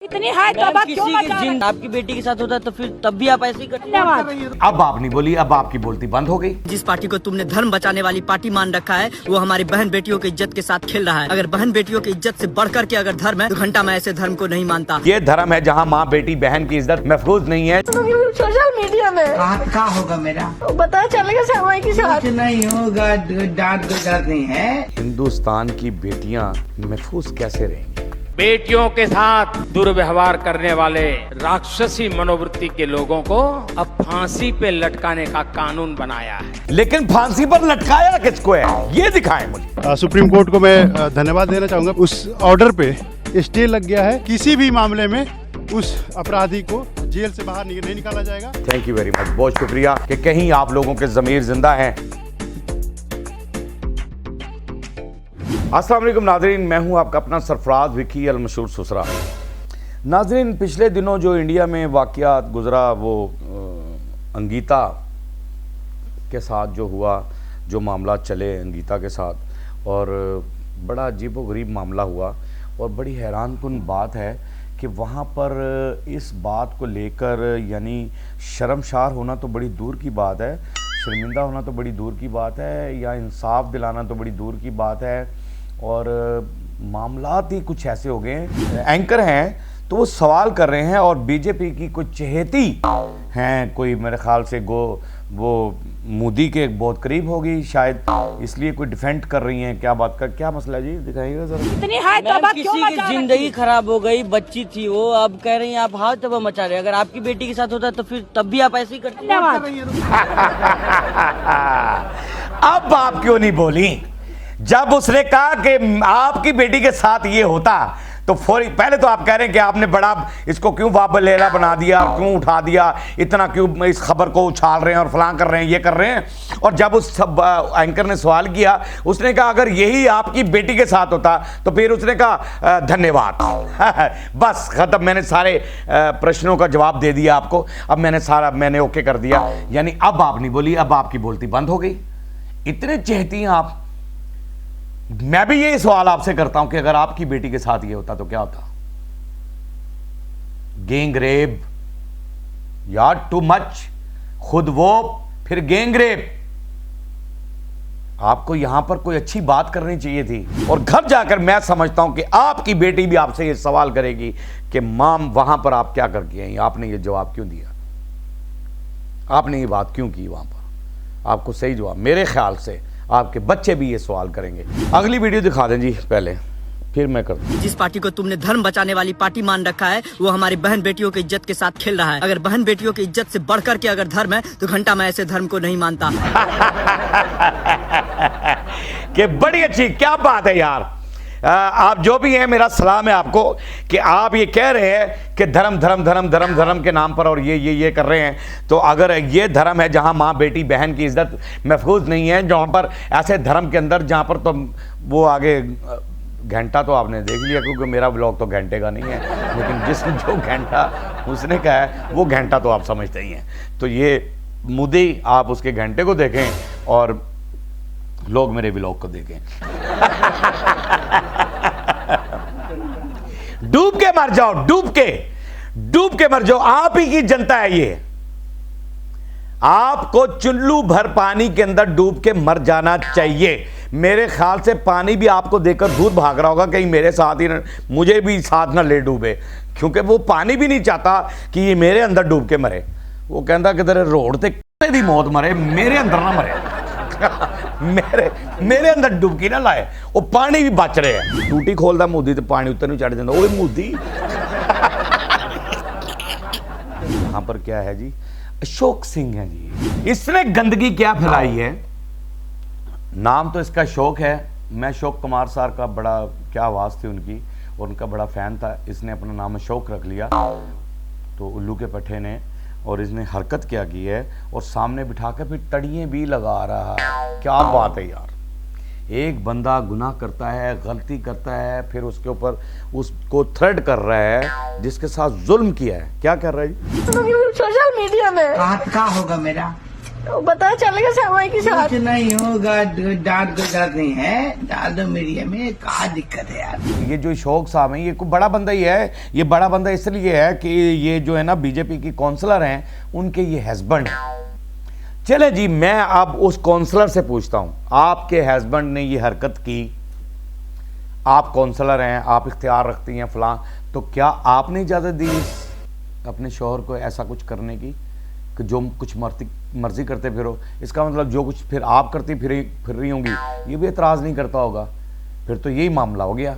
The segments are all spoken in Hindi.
इतनी हाई तबाह क्यों मचा रहे हैं? आपकी बेटी के साथ होता है तो फिर तब भी आप ऐसे ही करते हैं। अब आप नहीं बोली, अब आपकी बोलती बंद हो गई। जिस पार्टी को तुमने धर्म बचाने वाली पार्टी मान रखा है वो हमारी बहन बेटियों की इज्जत के साथ खेल रहा है। अगर बहन बेटियों की इज्जत से बढ़कर के अगर धर्म है तो घंटा मैं ऐसे धर्म को नहीं मानता। ये धर्म है जहाँ माँ बेटी बहन की इज्जत महफूज नहीं है। सोशल मीडिया में कहा होगा मेरा पता चलेगा समय के साथ कुछ नहीं होगा, डांट गुजर नहीं है। हिंदुस्तान की बेटियाँ महफूज कैसे रहेंगी? बेटियों के साथ दुर्व्यवहार करने वाले राक्षसी मनोवृत्ति के लोगों को अब फांसी पे लटकाने का कानून बनाया है। लेकिन फांसी पर लटकाया किसको है, ये दिखाएं मुझे। सुप्रीम कोर्ट को मैं धन्यवाद देना चाहूंगा। उस ऑर्डर पे स्टे लग गया है। किसी भी मामले में उस अपराधी को जेल से बाहर नहीं निकाला जाएगा। थैंक यू वेरी मच, बहुत शुक्रिया कि कहीं आप लोगों के ज़मीर जिंदा हैं। अस्सलाम वालेकुम नाज़रीन, मैं हूं आपका अपना सरफराज विकी अल मशहूर सुसरा। नाज़रीन, पिछले दिनों जो इंडिया में वाक़यात गुज़रा वो अंगीता के साथ जो हुआ, जो मामला चले अंगीता के साथ, और बड़ा अजीबोगरीब मामला हुआ। और बड़ी हैरानकुन बात है कि वहाँ पर इस बात को लेकर यानी शर्मशार होना तो बड़ी दूर की बात है, शर्मिंदा होना तो बड़ी दूर की बात है, या इंसाफ दिलाना तो बड़ी दूर की बात है। और मामलात ही कुछ ऐसे हो गए हैं। एंकर हैं तो वो सवाल कर रहे हैं और बीजेपी की कोई चहेती हैं, कोई मेरे ख्याल से वो मोदी के बहुत करीब होगी शायद, इसलिए कोई डिफेंड कर रही हैं। क्या बात का क्या मसला है जी, दिखाइएगा जरा। इतनी हाई तबाह क्यों किसी मचा की रहे हैं? जिंदगी खराब हो गई, बच्ची थी वो, अब कह रही हैं आप हाथ तबाह मचा रहे हैं। अगर आपकी बेटी के साथ होता है तो फिर तब भी आप ऐसे ही करते हैं। अब आप क्यों नहीं बोली? जब उसने कहा कि आपकी बेटी के साथ ये होता तो पहले तो आप कह रहे हैं कि आपने बड़ा इसको क्यों वाबलेला बना दिया, क्यों उठा दिया, इतना क्यों इस खबर को उछाल रहे हैं और फलां कर रहे हैं, ये कर रहे हैं। और जब उस एंकर ने सवाल किया, उसने कहा अगर यही आपकी बेटी के साथ होता तो फिर उसने कहा धन्यवाद। बस खत्म, मैंने सारे प्रश्नों का जवाब दे दिया आपको। अब मैंने ओके कर दिया, यानी अब आप नहीं बोली, अब आपकी बोलती बंद हो गई। इतने चहती हैं आप। मैं भी ये सवाल आपसे करता हूं कि अगर आपकी बेटी के साथ ये होता तो क्या होता? गैंग रेप यार, टू मच। खुद वो फिर गैंग रेप। आपको यहां पर कोई अच्छी बात करनी चाहिए थी। और घर जाकर मैं समझता हूं कि आपकी बेटी भी आपसे ये सवाल करेगी कि माम वहां पर आप क्या करके आई, आपने ये जवाब क्यों दिया, आपने ये बात क्यों की वहां पर? आपको सही जवाब मेरे ख्याल से आपके बच्चे भी ये सवाल करेंगे। अगली वीडियो दिखा दें जी पहले, फिर मैं करता हूं। जिस पार्टी को तुमने धर्म बचाने वाली पार्टी मान रखा है वो हमारी बहन बेटियों की इज्जत के साथ खेल रहा है। अगर बहन बेटियों की इज्जत से बढ़कर के अगर धर्म है तो घंटा मैं ऐसे धर्म को नहीं मानता। कि बड़ी अच्छी, क्या बात है यार। आप जो भी हैं, मेरा सलाम है आपको कि आप ये कह रहे हैं कि धर्म धर्म धर्म धर्म धर्म के नाम पर और ये कर रहे हैं। तो अगर ये धर्म है जहां माँ बेटी बहन की इज्जत महफूज नहीं है, जहां पर ऐसे धर्म के अंदर जहां पर तो वो आगे घंटा तो आपने देख लिया, क्योंकि मेरा ब्लॉग तो घंटे का नहीं है, लेकिन जिसने जो घंटा उसने कहा है वो घंटा तो आप समझते ही हैं। तो ये मुद्दे आप उसके घंटे को देखें और लोग मेरे ब्लॉग को देखें। डूब के मर जाओ, डूब के मर जाओ। आप ही की जनता है ये। आपको चुल्लू भर पानी के अंदर डूब के मर जाना चाहिए। मेरे ख्याल से पानी भी आपको देकर दूर भाग रहा होगा, कहीं मेरे साथ ही मुझे भी साथ ना ले डूबे, क्योंकि वो पानी भी नहीं चाहता कि ये मेरे अंदर डूब के मरे। वो कहता कि तेरे रोड ते कुत्ते दी मौत मरे, मेरे अंदर ना मरे। मेरे अंदर डुबकी ना लाए। वो पानी भी बच रहे हैं। टूटी खोलता मोदी तो पानी उत्तर नहीं चढ़ जाता। ओए मोदी। यहां पर क्या है जी, अशोक सिंह है जी। इसने गंदगी क्या फैलाई है। नाम तो इसका अशोक है। मैं अशोक कुमार सर का बड़ा क्या आवाज़ थी उनकी, और उनका बड़ा फ़ैन था। इसने अपना नाम अशोक रख लिया तो उल्लू के पट्टे ने, और इसने हरकत क्या की है, और सामने बिठा के फिर तड़ियाँ भी लगा रहा है। क्या बात है यार। एक बंदा गुनाह करता है, गलती करता है, फिर उसके ऊपर उसको थ्रेड कर रहा है जिसके साथ जुल्म किया है। क्या कर रहा है जी? सोशल मीडिया में कहा होगा मेरा तो पता चलेगा समय के साथ। कुछ नहीं होगा, डांट दो डर नहीं है, डाल दो मीडिया में, क्या दिक्कत है यार। ये जो शौक साहब हैं, ये कोई बड़ा बंदा ही है। ये बड़ा बंदा इसलिए है कि ये जो है ना बीजेपी की काउंसलर हैं, उनके ये हस्बैंड हैं। चले जी, मैं अब उस काउंसलर से पूछता हूं, आपके हस्बैंड ने ये हरकत की, आप काउंसलर हैं, आप इख्तियार रखती हैं फलां, तो क्या आपने इजाज़त दी अपने शौहर को ऐसा कुछ करने की कि जो कुछ मर्जी करते फिरो? इसका मतलब जो कुछ फिर आप करती फिर रही होंगी, ये भी एतराज़ नहीं करता होगा, फिर तो यही मामला हो गया।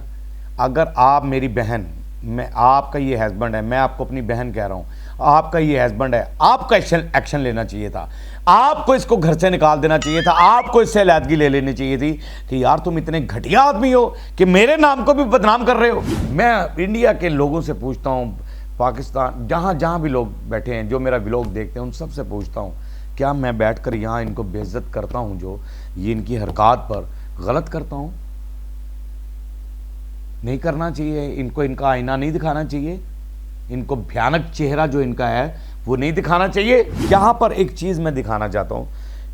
अगर आप मेरी बहन, मैं आपका ये हस्बैंड है, मैं आपको अपनी बहन कह रहा हूँ, आपका ये हस्बैंड है, आपका एक्शन लेना चाहिए था, आपको इसको घर से निकाल देना चाहिए था, आपको इससे अलहदगी ले लेनी चाहिए थी कि यार तुम इतने घटिया आदमी हो कि मेरे नाम को भी बदनाम कर रहे हो। मैं इंडिया के लोगों से पूछता हूँ, पाकिस्तान जहाँ भी लोग बैठे हैं जो मेरा व्लॉग देखते हैं, उन सब से पूछता हूँ, क्या मैं बैठकर यहाँ इनको बेइज्जत करता हूँ, जो ये इनकी हरकत पर गलत करता हूँ? नहीं करना चाहिए इनको, इनका आईना नहीं दिखाना चाहिए, इनको भयानक चेहरा जो इनका है वो नहीं दिखाना चाहिए। यहाँ पर एक चीज़ मैं दिखाना चाहता हूँ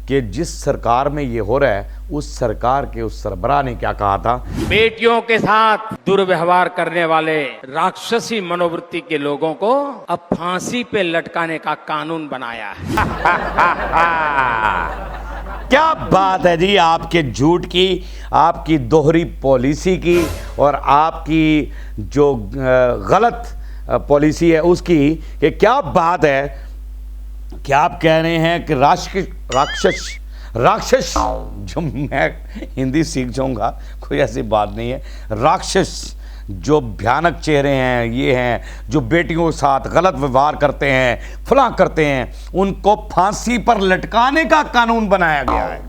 कि जिस सरकार में ये हो रहा है, उस सरकार के उस सरबराह ने क्या कहा था। बेटियों के साथ दुर्व्यवहार करने वाले राक्षसी मनोवृत्ति के लोगों को अब फांसी पे लटकाने का कानून बनाया है। क्या बात है जी, आपके झूठ की, आपकी दोहरी पॉलिसी की और आपकी जो गलत पॉलिसी है उसकी, कि क्या बात है कि आप कह रहे हैं कि राक्षस जो मैं हिंदी सीख जाऊंगा, कोई ऐसी बात नहीं है, राक्षस जो भयानक चेहरे हैं, ये हैं जो बेटियों के साथ गलत व्यवहार करते हैं, फलां करते हैं, उनको फांसी पर लटकाने का कानून बनाया गया है।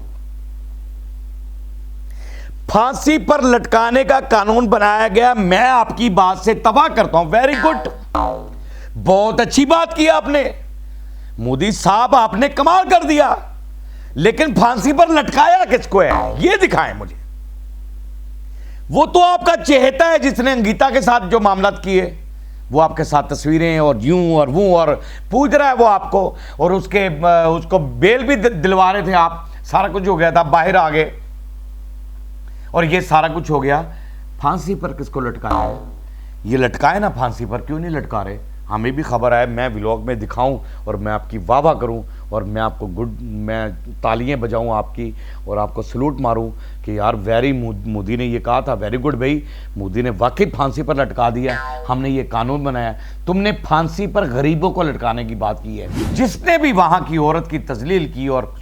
फांसी पर लटकाने का कानून बनाया गया। मैं आपकी बात से तबाह करता हूं। वेरी गुड, बहुत अच्छी बात की आपने मोदी साहब, आपने कमाल कर दिया। लेकिन फांसी पर लटकाया किसको है, यह दिखाएं मुझे। वो तो आपका चहेता है जिसने अंगीता के साथ जो मामला किए, वो आपके साथ तस्वीरें और यूं और वो और पूछ रहा है वो आपको, और उसको बेल भी दिलवा रहे थे आप, सारा कुछ हो गया था, बाहर आ गए और ये सारा कुछ हो गया। फांसी पर किसको लटकाया है? ये लटकाए ना फांसी पर, क्यों नहीं लटका रहे? हमें भी खबर आए, मैं व्लॉग में दिखाऊं और मैं आपकी वाह करूं और मैं आपको मैं तालियां बजाऊं आपकी और आपको सलूट मारूं कि यार वेरी, मोदी ने ये कहा था, वेरी गुड भाई, मोदी ने वाकई फांसी पर लटका दिया, हमने ये कानून बनाया। तुमने फांसी पर गरीबों को लटकाने की बात की है। जिसने भी वहां की औरत की तजलील की और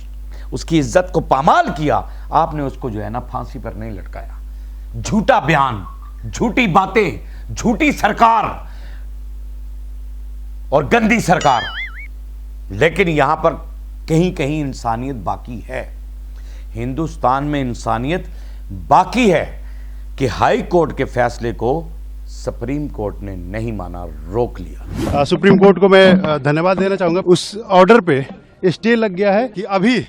उसकी इज्जत को पामाल किया, आपने उसको जो है ना फांसी पर नहीं लटकाया। झूठा बयान, झूठी बातें, झूठी सरकार और गंदी सरकार। लेकिन यहां पर कहीं कहीं इंसानियत बाकी है, हिंदुस्तान में इंसानियत बाकी है कि हाई कोर्ट के फैसले को सुप्रीम कोर्ट ने नहीं माना, रोक लिया। सुप्रीम कोर्ट को मैं धन्यवाद देना चाहूंगा। उस ऑर्डर पे स्टे लग गया है कि अभी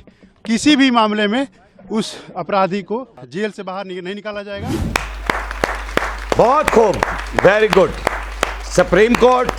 किसी भी मामले में उस अपराधी को जेल से बाहर नहीं निकाला जाएगा। बहुत खूब, very good. Supreme court,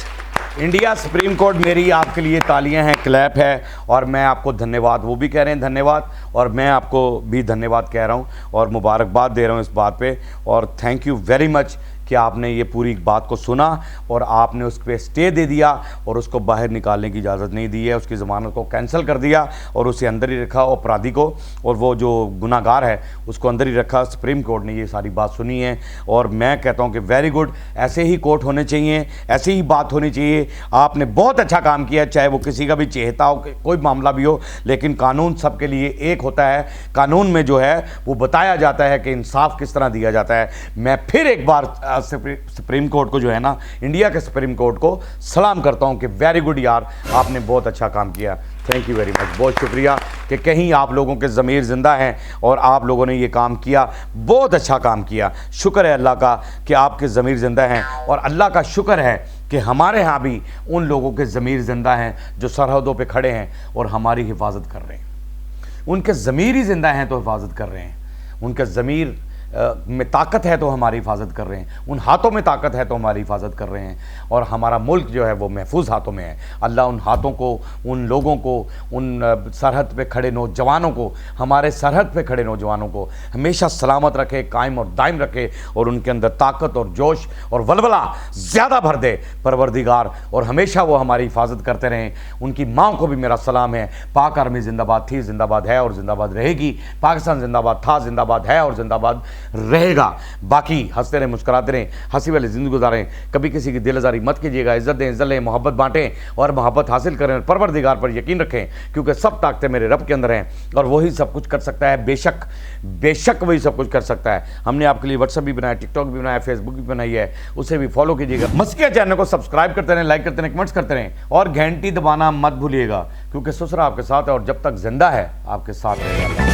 India supreme court, मेरी आपके लिए तालियां हैं, क्लैप है, और मैं आपको धन्यवाद, वो भी कह रहे हैं धन्यवाद, और मैं आपको भी धन्यवाद कह रहा हूं और मुबारकबाद दे रहा हूं इस बात पे, और थैंक यू वेरी मच कि आपने ये पूरी बात को सुना और आपने उस पर स्टे दे दिया और उसको बाहर निकालने की इजाज़त नहीं दी है, उसकी ज़मानत को कैंसिल कर दिया और उसे अंदर ही रखा, अपराधी को, और वो जो गुनाहगार है उसको अंदर ही रखा। सुप्रीम कोर्ट ने ये सारी बात सुनी है और मैं कहता हूँ कि वेरी गुड, ऐसे ही कोर्ट होने चाहिए, ऐसे ही बात होनी चाहिए। आपने बहुत अच्छा काम किया, चाहे वो किसी का भी चहेता हो, कोई मामला भी हो, लेकिन कानून सबके लिए एक होता है। कानून में जो है वो बताया जाता है कि इंसाफ किस तरह दिया जाता है। मैं फिर एक बार सुप्रीम कोर्ट को जो है ना, इंडिया के सुप्रीम कोर्ट को सलाम करता हूं कि वेरी गुड यार, आपने बहुत अच्छा काम किया। थैंक यू वेरी मच, बहुत शुक्रिया कि कहीं आप लोगों के ज़मीर ज़िंदा हैं और आप लोगों ने ये काम किया, बहुत अच्छा काम किया। शुक्र है अल्लाह का कि आपके ज़मीर ज़िंदा हैं, और अल्लाह का शुक्र है कि हमारे यहाँ भी उन लोगों के ज़मीर ज़िंदा हैं जो सरहदों पे खड़े हैं और हमारी हिफाजत कर रहे हैं। उनके ज़मीर ही ज़िंदा हैं तो हिफाजत कर रहे हैं। उनका ज़मीर में ताकत है तो हमारी हिफाजत कर रहे हैं, उन हाथों में ताकत है तो हमारी हिफाजत कर रहे हैं, और हमारा मुल्क जो है वो महफूज हाथों में है। अल्लाह उन हाथों को, उन लोगों को, उन सरहद पे खड़े नौजवानों को, हमारे सरहद पे खड़े नौजवानों को हमेशा सलामत रखे, कायम और दायम रखे, और उनके अंदर ताकत और जोश और वलवला ज़्यादा भर दे परवरदिगार, और हमेशा वो हमारी हिफाजत करते रहें। उनकी माँ को भी मेरा सलाम है। पाक आर्मी जिंदाबाद थी, जिंदाबाद है और जिंदाबाद रहेगी। पाकिस्तान जिंदाबाद था, जिंदाबाद है और जिंदाबाद रहेगा। बाकी हंसते रहें, मुस्कुराते रहें, हंसी वाली ज़िंदगी गुजारें, कभी किसी की दिल आज़ारी मत कीजिएगा, इज़्ज़त दें, इज़्ज़त लें, मोहब्बत बांटें और मोहब्बत हासिल करें। परवरदिगार पर यकीन रखें, क्योंकि सब ताकतें मेरे रब के अंदर हैं और वही सब कुछ कर सकता है। बेशक बेशक वही सब कुछ कर सकता है। हमने आपके लिए व्हाट्सएप भी बनाया, टिकटॉक भी बनाया, फेसबुक भी बनाई है, उसे भी फॉलो कीजिएगा। मस्किया चैनल को सब्सक्राइब करते रहें, लाइक करते रहें, कमेंट्स करते रहें और घंटी दबाना मत भूलिएगा, क्योंकि ससुरा आपके साथ है और जब तक जिंदा है आपके साथ रहेगा।